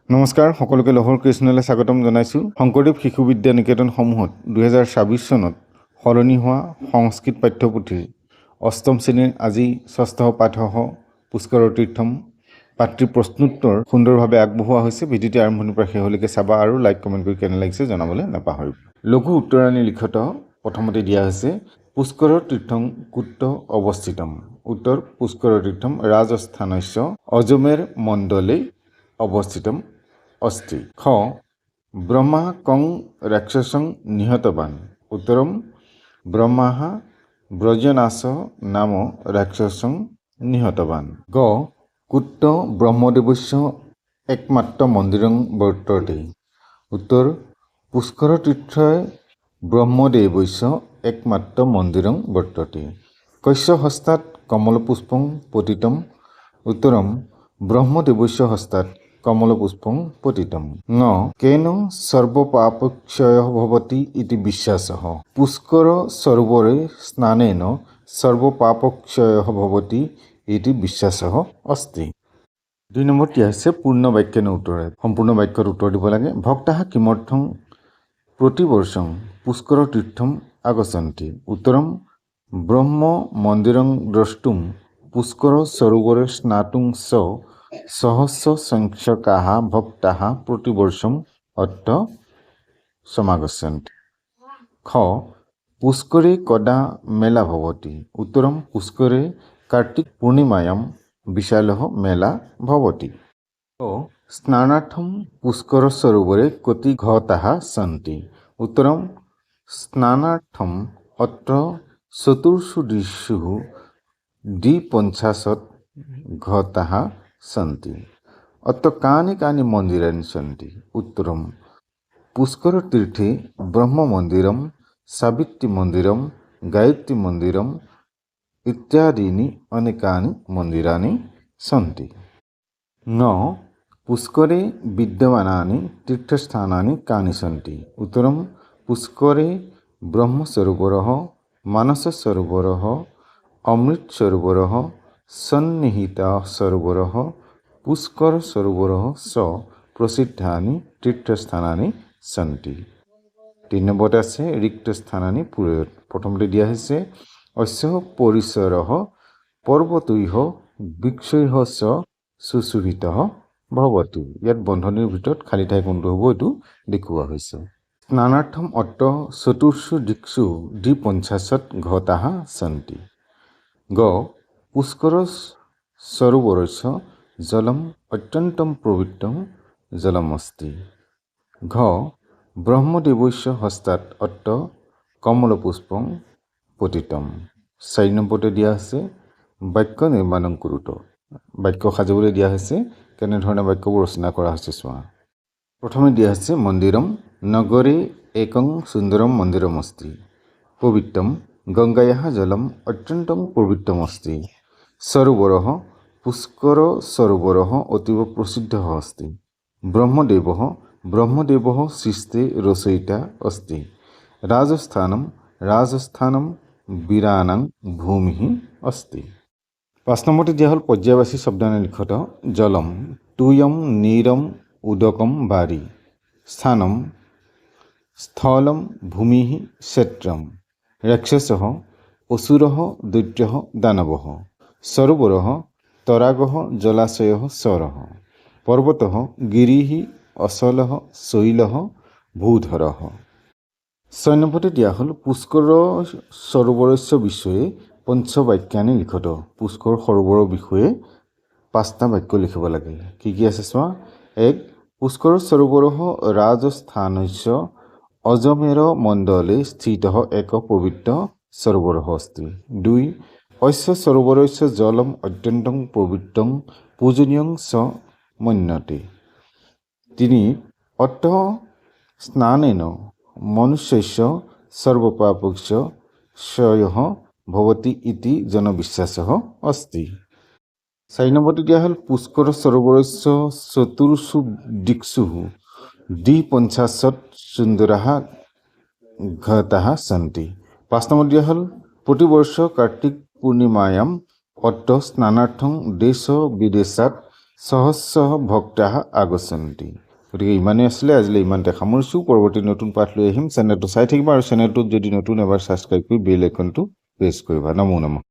নমস্কাৰ, সকলোকে লহৰ কৃষ্ণলৈ স্বাগতম জনাইছোঁ। শংকৰদেৱ শিশু বিদ্যা নিকেতনসমূহত 2026 চনত সলনি হোৱা সংস্কৃত পাঠ্যপুথিৰ অষ্টম শ্ৰেণীৰ আজি ষষ্ঠ পাঠসহ পুষ্কৰৰ তীৰ্থম পাঠ্যৰ প্ৰশ্নোত্তৰ সুন্দৰভাৱে আগবঢ়োৱা হৈছে। ভিডিঅ'টি আৰম্ভণিৰ পৰা শেষলৈকে চাবা আৰু লাইক কমেণ্ট কৰি কেনে লাগিছে জনাবলৈ নাপাহৰিব। লঘু উত্তৰাণী লিখত প্ৰথমতে দিয়া হৈছে পুষ্কৰৰ তীৰ্থম কুত্ৰ অৱস্থিতম। উত্তৰ পুষ্কৰৰ তীৰ্থম ৰাজস্থানস্য অজমেৰ মণ্ডলে অৱস্থিতম अस्ति। ख ब्रह्मा कं राक्षसं निहतवान्। उत्तरम ब्रह्मा ब्रजनाश नाम राक्षसं निहतवान्। ग कुट्ट ब्रह्मदेवस्य एकमात्र मन्दिरं वर्तते। उत्तर पुष्कर तीर्थे ब्रह्मदेवस्य एकमात्र मन्दिरं वर्तते। कस्य हस्तात् कमलपुष्पं पतितम्। उत्तरम ब्रह्मदेवस्य हस्तात् कमलपुष्पं पतितम्। न केन सर्वपापक्षयः भवति इति विश्वासः। पुष्कर सरोवरे स्नानेन सर्वपापक्षयः भवति इति विश्वासः अस्ति। 2 নম্বৰটি আছে পূৰ্ণ বাক্যেন উত্তৰে। সম্পূৰ্ণ বাক্যৰ উত্তৰ দিব লাগে। ভক্তাः কিমৰ্থং প্ৰতিবৰ্ষং পুষ্কৰ তীৰ্থম আগচ্ছन्ति। उत्तरं ब्रह्म मन्दिरं द्रष्टुं पुष्कर सरोवरे स्नातुं च सहस्र संख्यकाः भक्ताः प्रतिवर्षम् अत्र समागच्छन्ति। ख पुष्करे कदा मेला भवति। उत्तरं पुष्करे कार्तिक पूर्णिमायां विशालः मेला भवति। स्नानार्थं पुष्कर सरोवरे कति घटाः सन्ति। उत्तरं स्नानार्थम् अत्र चतुर्षु दिक्षु 250 घटाः सन्ति। अत्र कानि कानि मन्दिराणि सन्ति। उत्तरं पुष्कर तीर्थे ब्रह्म मन्दिरं सावित्री मन्दिरं गायत्री मन्दिरम् इत्यादीनि अनेकानि मन्दिराणि सन्ति। न पुष्करे विद्यमानानि तीर्थस्थानानि कानि सन्ति। उत्तरं पुष्करे ब्रह्मसरोवरः मानससरोवरः अमृतसरोवरः सन्निहितः सरोवरः पुष्कर सरोवरः च प्रसिद्धानि तीर्थस्थानानि सन्ति। 3 নম্বৰত আছে ৰিক্ত স্থানানি পুৰয়ত। প্ৰথমতে দিয়া হৈছে অস্য পৰিসৰः পৰ্বতৈঃ বৃক্ষৈঃ চ সুশোভিতः ভৱতি। ইয়াত বন্ধনীৰ ভিতৰত খালী ঠাই কোনটো হ'ব এইটো দেখুওৱা হৈছে। স্নানাৰ্থম অত্ৰ চতুৰ্ষু দিক্ষু 250 ঘটাः सन्ति। ग पुष्कर सरोवरस्य जलम अत्यन्तं पवित्रं जलमस्ति। घ ब्रह्मदेवस्य हस्तात् अत्र कमलपुष्पं पतितम्। 4 নম্বৰতে দিয়া আছে বাক্য নিৰ্মাণং কুৰুত। বাক্য সাজিবলৈ দিয়া হৈছে কেনেধৰণে বাক্যবোৰ ৰচনা কৰা হৈছে চোৱা। প্ৰথমে দিয়া আছে মন্দিৰম নগৰে একং সুন্দৰম মন্দিৰম अस्ति। পবিত্ৰম গংগায়াः জলম অত্যন্तं পবিত্ৰমস্তি। सरोवरः पुष्कर सरोवरः अतीव प्रसिद्धः अस्ति। ब्रह्मदेवः सृष्टे रचयिता अस्ति। राजस्थानं वीराणां भूमिः अस्ति। 5 নম্বৰতে দিয়া হ'ল পৰ্যায়বাচী শব্দাৱলী লিখত। জলম তুয়ম নীৰম উদকম বাৰী। স্থানম স্থলম ভূমিः क्षेत्रम। राक्षसः असुरः दैत्यः दानवः। सरोवरः तडागः जलाशयः सरः। पर्वतः गिरिः अचलः शैलः भूधरः। 6 নম্বৰতে দিয়া হ'ল পুষ্কৰ সৰোবৰস্য বিষয়ে পঞ্চবাক্যানি লিখত। পুষ্কৰ সৰোবৰৰ বিষয়ে 5টা বাক্য লিখিব লাগে। কি কি আছে চোৱা। 1 পুষ্কৰ সৰোবৰः ৰাজস্থানস্য अजमेर मण्डले स्थितः एक पवित्र सरोवरः अस्ति। 2 अस्य सरोवरस्य जलम अत्यन्तं पवित्रं पूजनीयं च मन्यते। 3 अत्र स्नानेन मनुष्यस्य सर्वपापक्षयः भवति इति जनविश्वासः अस्ति। 4 নম্বৰতে দিয়া হ'ল পুষ্কৰ সৰোবৰस्य চতুৰ্ষু দিক্ষু 250 सुन्दराः घटाः सन्ति। 5 নম্বর দিয়া হ'ল प्रतिवर्ष कार्तिक पूर्णिमायां अत्र स्नानार्थं देश विदेशात् সহস্ৰ ভক্তাः আগচ্ছন্তি। গতিকে ইমানেই আছিলে, আজিলৈ ইমানতে সামৰিছোঁ। পৰৱৰ্তী নতুন পাঠ লৈ আহিম। চেনেলটো চাই থাকিবা আৰু চেনেলটোত যদি নতুন এবাৰ ছাবস্ক্ৰাইব কৰি বেল আইকনটো প্ৰেছ কৰিবা। নমো নমঃ।